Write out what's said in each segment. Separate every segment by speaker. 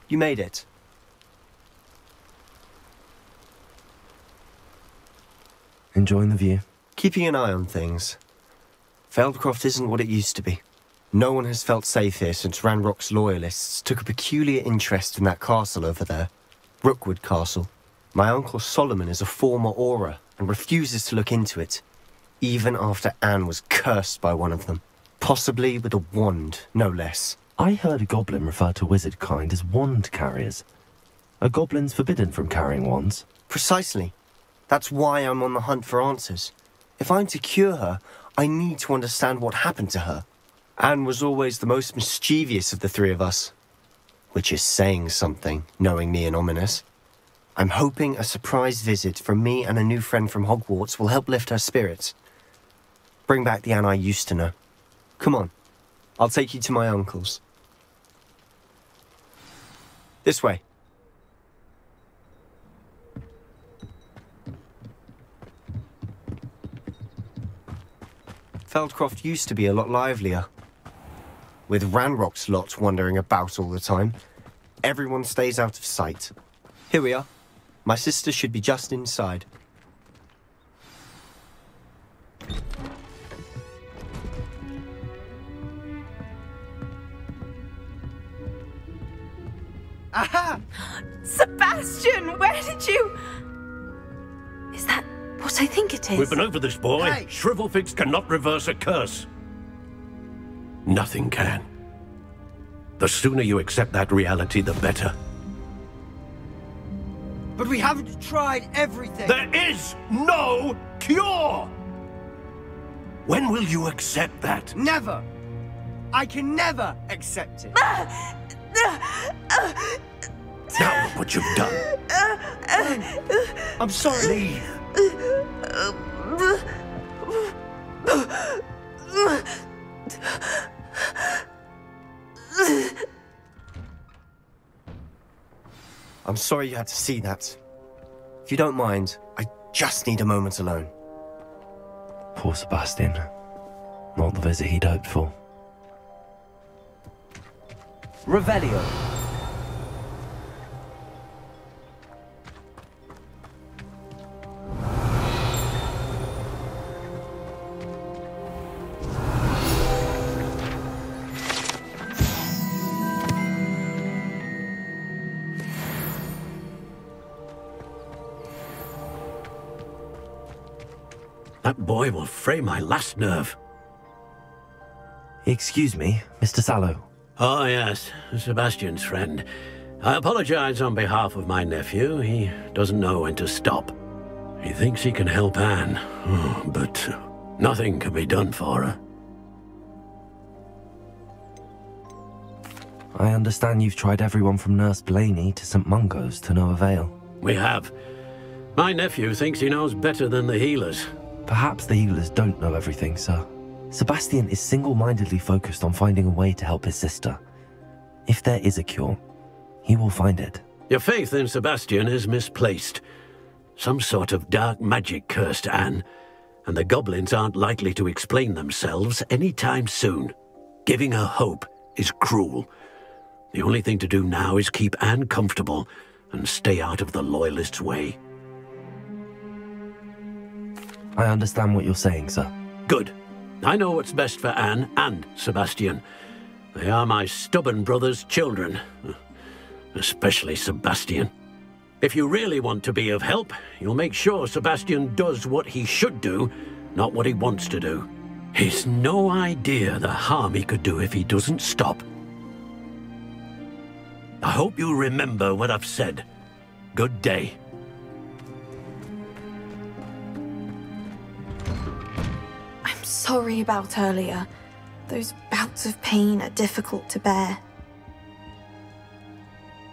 Speaker 1: You made it.
Speaker 2: Enjoying the view?
Speaker 1: Keeping an eye on things. Feldcroft isn't what it used to be. No one has felt safe here since Ranrock's loyalists took a peculiar interest in that castle over there. Rookwood Castle. My uncle Solomon is a former Auror and refuses to look into it, even after Anne was cursed by one of them. Possibly with a wand, no less.
Speaker 2: I heard a goblin refer to wizard kind as wand carriers. Are goblins forbidden from carrying wands?
Speaker 1: Precisely. That's why I'm on the hunt for answers. If I'm to cure her, I need to understand what happened to her. Anne was always the most mischievous of the three of us. Which is saying something, knowing me and ominous. I'm hoping a surprise visit from me and a new friend from Hogwarts will help lift her spirits. Bring back the Anne I used to know. Come on. I'll take you to my uncle's. This way. Feldcroft used to be a lot livelier. With Ranrock's lot wandering about all the time, everyone stays out of sight. Here we are. My sister should be just inside.
Speaker 3: Aha!
Speaker 4: Sebastian, where did you... Is that what I think it is?
Speaker 5: We've been over this, boy.
Speaker 3: Hey.
Speaker 5: Shrivelfix cannot reverse a curse. Nothing can. The sooner you accept that reality, the better.
Speaker 3: But we haven't tried everything.
Speaker 5: There is no cure! When will you accept that?
Speaker 3: Never! I can never accept it.
Speaker 5: Now look what you've done.
Speaker 3: I'm sorry.
Speaker 5: Leave.
Speaker 1: I'm sorry you had to see that. If you don't mind, I just need a moment alone.
Speaker 2: Poor Sebastian. Not the visit he'd hoped for.
Speaker 3: Revelio.
Speaker 5: That boy will fray my last nerve.
Speaker 2: Excuse me, Mr. Sallow.
Speaker 5: Oh, yes, Sebastian's friend. I apologize on behalf of my nephew. He doesn't know when to stop. He thinks he can help Anne, but nothing can be done for her.
Speaker 2: I understand you've tried everyone from Nurse Blaney to St. Mungo's to no avail.
Speaker 5: We have. My nephew thinks he knows better than the healers.
Speaker 2: Perhaps the healers don't know everything, sir. Sebastian is single-mindedly focused on finding a way to help his sister. If there is a cure, he will find it.
Speaker 5: Your faith in Sebastian is misplaced. Some sort of dark magic cursed Anne, and the goblins aren't likely to explain themselves anytime soon. Giving her hope is cruel. The only thing to do now is keep Anne comfortable and stay out of the Loyalists' way.
Speaker 2: I understand what you're saying, sir.
Speaker 5: Good. I know what's best for Anne and Sebastian. They are my stubborn brother's children. Especially Sebastian. If you really want to be of help, you'll make sure Sebastian does what he should do, not what he wants to do. He's no idea the harm he could do if he doesn't stop. I hope you remember what I've said. Good day.
Speaker 4: I'm sorry about earlier. Those bouts of pain are difficult to bear.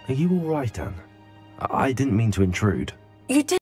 Speaker 2: Are you all right, Anne? I didn't mean to intrude.
Speaker 4: You did.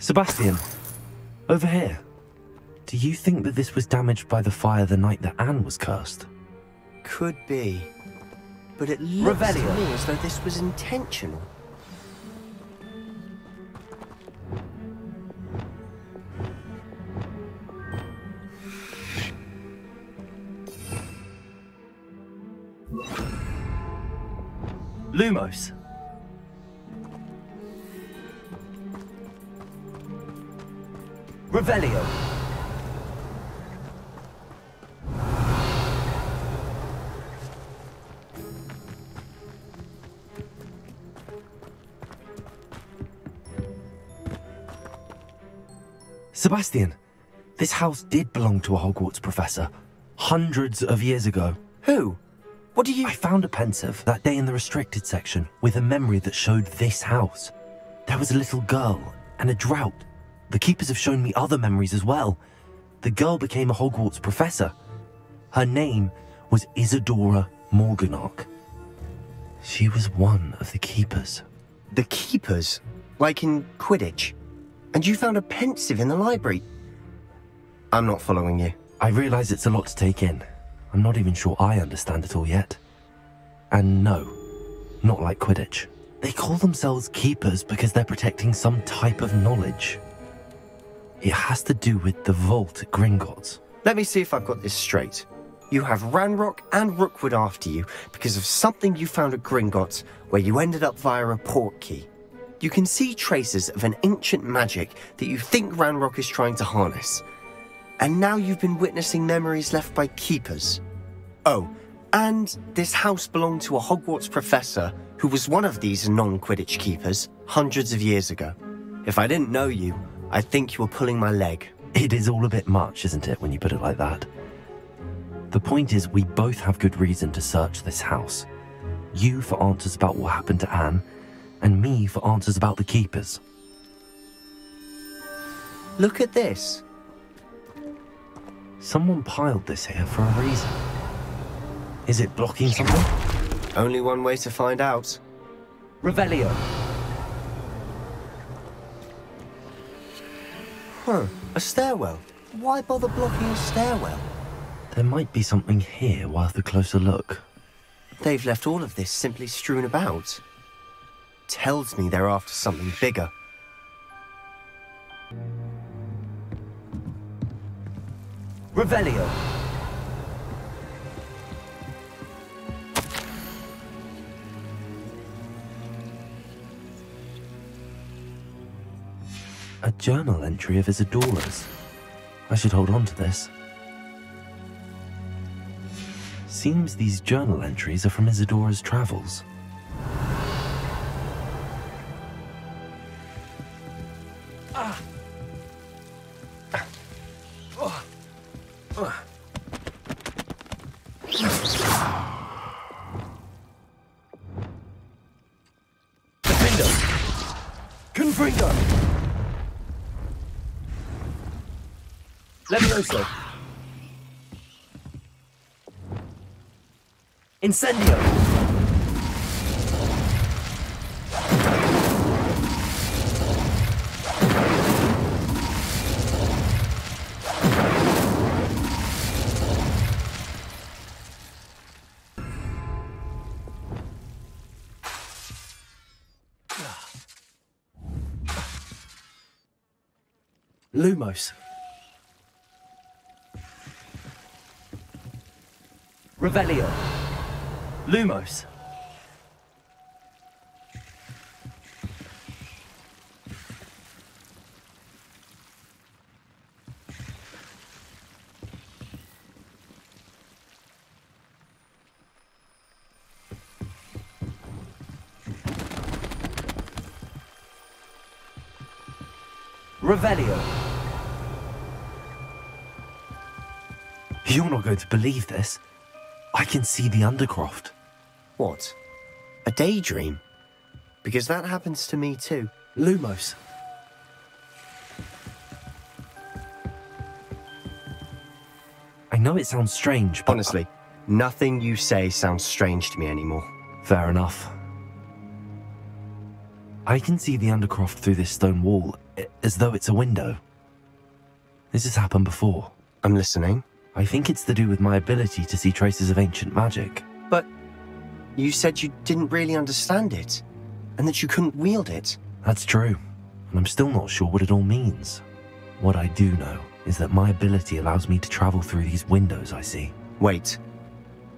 Speaker 2: Sebastian, over here. Do you think that this was damaged by the fire the night that Anne was cursed?
Speaker 1: Could be. But it looks to
Speaker 3: Revelio.
Speaker 1: me as though this was intentional.
Speaker 3: Lumos. Revelio.
Speaker 2: Sebastian, this house did belong to a Hogwarts professor, hundreds of years ago.
Speaker 1: Who? What do you...
Speaker 2: I found a pensive that day in the restricted section with a memory that showed this house. There was a little girl and a drought. The keepers have shown me other memories as well. The girl became a Hogwarts professor. Her name was Isadora Morganach. She was one of the keepers.
Speaker 1: The keepers? Like in Quidditch? And you found a pensive in the library? I'm not following you.
Speaker 2: I realize it's a lot to take in. I'm not even sure I understand it all yet. And no, not like Quidditch. They call themselves keepers because they're protecting some type of knowledge. It has to do with the vault at Gringotts.
Speaker 1: Let me see if I've got this straight. You have Ranrock and Rookwood after you because of something you found at Gringotts where you ended up via a portkey. You can see traces of an ancient magic that you think Ranrock is trying to harness. And now you've been witnessing memories left by keepers. Oh, and this house belonged to a Hogwarts professor who was one of these non-Quidditch keepers hundreds of years ago. If I didn't know you, I'd think you were pulling my leg.
Speaker 2: It is all a bit much, isn't it, when you put it like that? The point is, we both have good reason to search this house. You for answers about what happened to Anne, and me for answers about the keepers.
Speaker 1: Look at this.
Speaker 2: Someone piled this here for a reason. Is it blocking something?
Speaker 1: Only one way to find out.
Speaker 3: Revelio.
Speaker 1: Huh, a stairwell. Why bother blocking a stairwell?
Speaker 2: There might be something here worth a closer look.
Speaker 1: They've left all of this simply strewn about. Tells me they're after something bigger.
Speaker 3: Revelio.
Speaker 2: A journal entry of Isadora's. I should hold on to this. Seems these journal entries are from Isadora's travels.
Speaker 3: Confringo. Levioso. Incendio. Lumos. Revelio. Lumos. Revelio.
Speaker 2: You're not going to believe this. I can see the Undercroft.
Speaker 1: What? A daydream? Because that happens to me too.
Speaker 3: Lumos.
Speaker 2: I know it sounds strange, but...
Speaker 1: Honestly, nothing you say sounds strange to me anymore.
Speaker 2: Fair enough. I can see the Undercroft through this stone wall, as though it's a window. This has happened before.
Speaker 1: I'm listening.
Speaker 2: I think it's to do with my ability to see traces of ancient magic.
Speaker 1: But you said you didn't really understand it, and that you couldn't wield it.
Speaker 2: That's true, and I'm still not sure what it all means. What I do know is that my ability allows me to travel through these windows I see.
Speaker 1: Wait.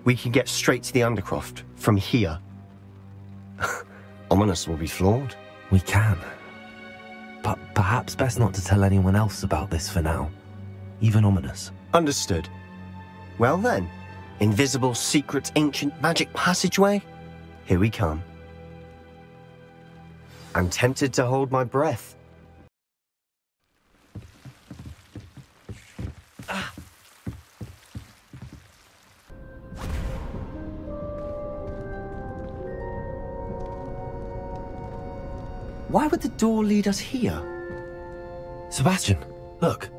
Speaker 1: We can get straight to the Undercroft from here. Ominous will be floored.
Speaker 2: We can. But perhaps best not to tell anyone else about this for now. Even Ominous.
Speaker 1: Understood. Well then, invisible, secret, ancient magic passageway? Here we come. I'm tempted to hold my breath. Why would the door lead us here?
Speaker 2: Sebastian, look.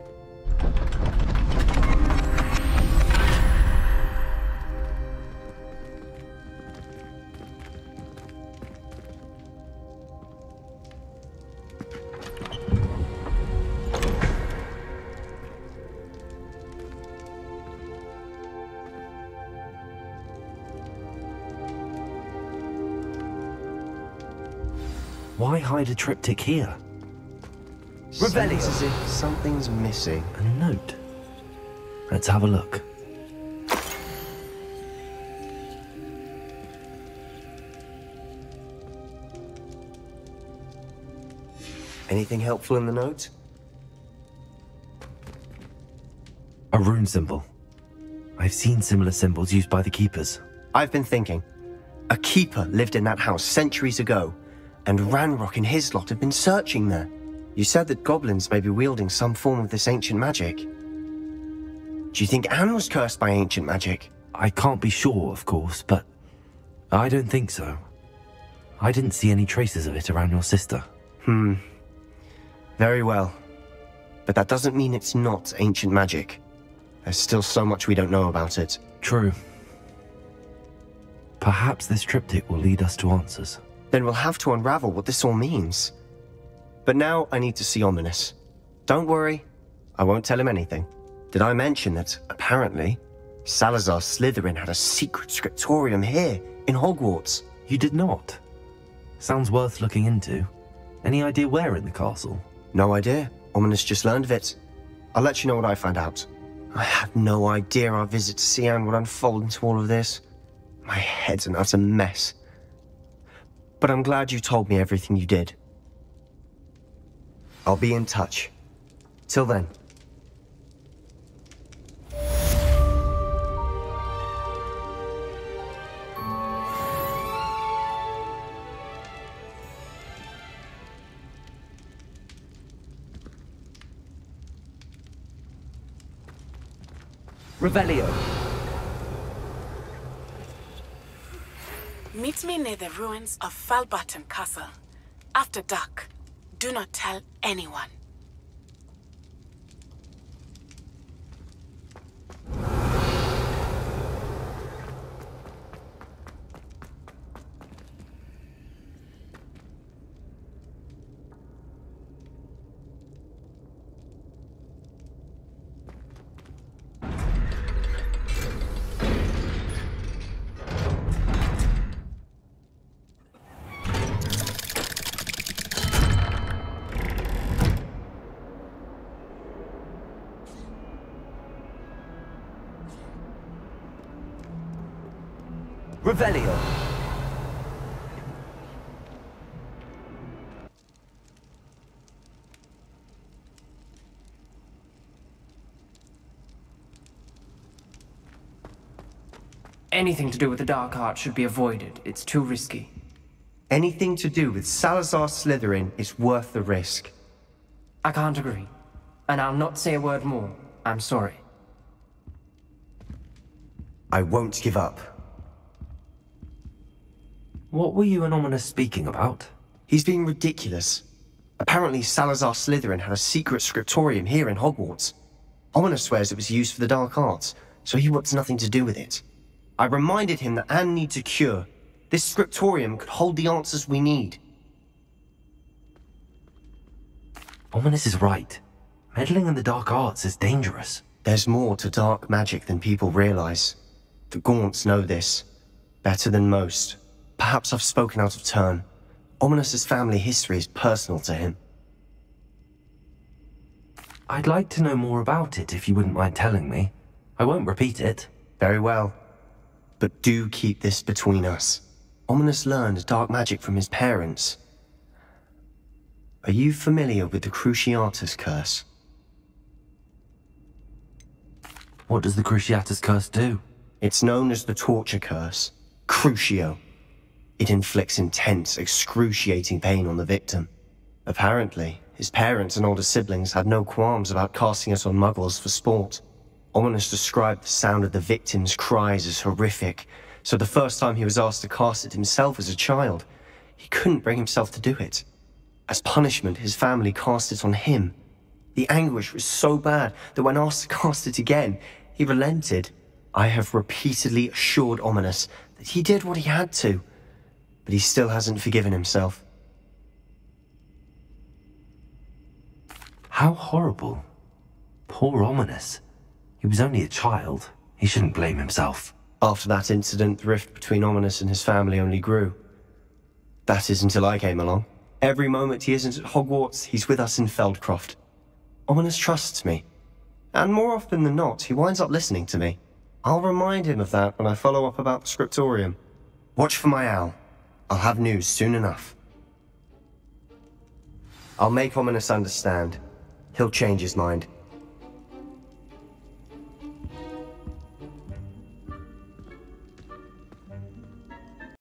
Speaker 2: Why hide a triptych here?
Speaker 3: Revelio.
Speaker 1: Seems as if something's missing.
Speaker 2: A note. Let's have a look.
Speaker 1: Anything helpful in the note?
Speaker 2: A rune symbol. I've seen similar symbols used by the keepers.
Speaker 1: I've been thinking. A keeper lived in that house centuries ago, and Ranrock and his lot have been searching there. You said that goblins may be wielding some form of this ancient magic. Do you think Anne was cursed by ancient magic?
Speaker 2: I can't be sure, of course, but I don't think so. I didn't see any traces of it around your sister.
Speaker 1: Very well. But that doesn't mean it's not ancient magic. There's still so much we don't know about it.
Speaker 2: True. Perhaps this triptych will lead us to answers.
Speaker 1: Then we'll have to unravel what this all means. But now I need to see Ominous. Don't worry, I won't tell him anything. Did I mention that, apparently, Salazar Slytherin had a secret scriptorium here, in Hogwarts?
Speaker 2: You did not? Sounds worth looking into. Any idea where in the castle?
Speaker 1: No idea. Ominous just learned of it. I'll let you know what I find out. I had no idea our visit to see Anne would unfold into all of this. My head's an utter mess. But I'm glad you told me everything you did. I'll be in touch. Till then.
Speaker 3: Revelio.
Speaker 6: Meet me near the ruins of Falbarton Castle. After dark. Do not tell anyone.
Speaker 3: Revelio.
Speaker 7: Anything to do with the dark art should be avoided. It's too risky.
Speaker 1: Anything to do with Salazar Slytherin is worth the risk.
Speaker 7: I can't agree. And I'll not say a word more. I'm sorry.
Speaker 1: I won't give up.
Speaker 2: What were you and Ominous speaking about?
Speaker 1: He's being ridiculous. Apparently Salazar Slytherin had a secret scriptorium here in Hogwarts. Ominous swears it was used for the dark arts, so he wants nothing to do with it. I reminded him that Anne needs a cure. This scriptorium could hold the answers we need.
Speaker 2: Ominous is right. Meddling in the dark arts is dangerous.
Speaker 1: There's more to dark magic than people realize. The Gaunts know this. Better than most. Perhaps I've spoken out of turn. Ominous's family history is personal to him.
Speaker 2: I'd like to know more about it if you wouldn't mind telling me. I won't repeat it.
Speaker 1: Very well. But do keep this between us. Ominous learned dark magic from his parents. Are you familiar with the Cruciatus Curse?
Speaker 2: What does the Cruciatus Curse do?
Speaker 1: It's known as the Torture Curse. Crucio. It inflicts intense, excruciating pain on the victim. Apparently, his parents and older siblings had no qualms about casting it on muggles for sport. Ominous described the sound of the victim's cries as horrific, so the first time he was asked to cast it himself as a child, he couldn't bring himself to do it. As punishment, his family cast it on him. The anguish was so bad that when asked to cast it again, he relented. I have repeatedly assured Ominous that he did what he had to, but he still hasn't forgiven himself.
Speaker 2: How horrible. Poor Ominous. He was only a child. He shouldn't blame himself.
Speaker 1: After that incident, the rift between Ominous and his family only grew. That is until I came along. Every moment he isn't at Hogwarts, he's with us in Feldcroft. Ominous trusts me. And more often than not, he winds up listening to me. I'll remind him of that when I follow up about the scriptorium. Watch for my owl. I'll have news soon enough. I'll make Ominous understand. He'll change his mind.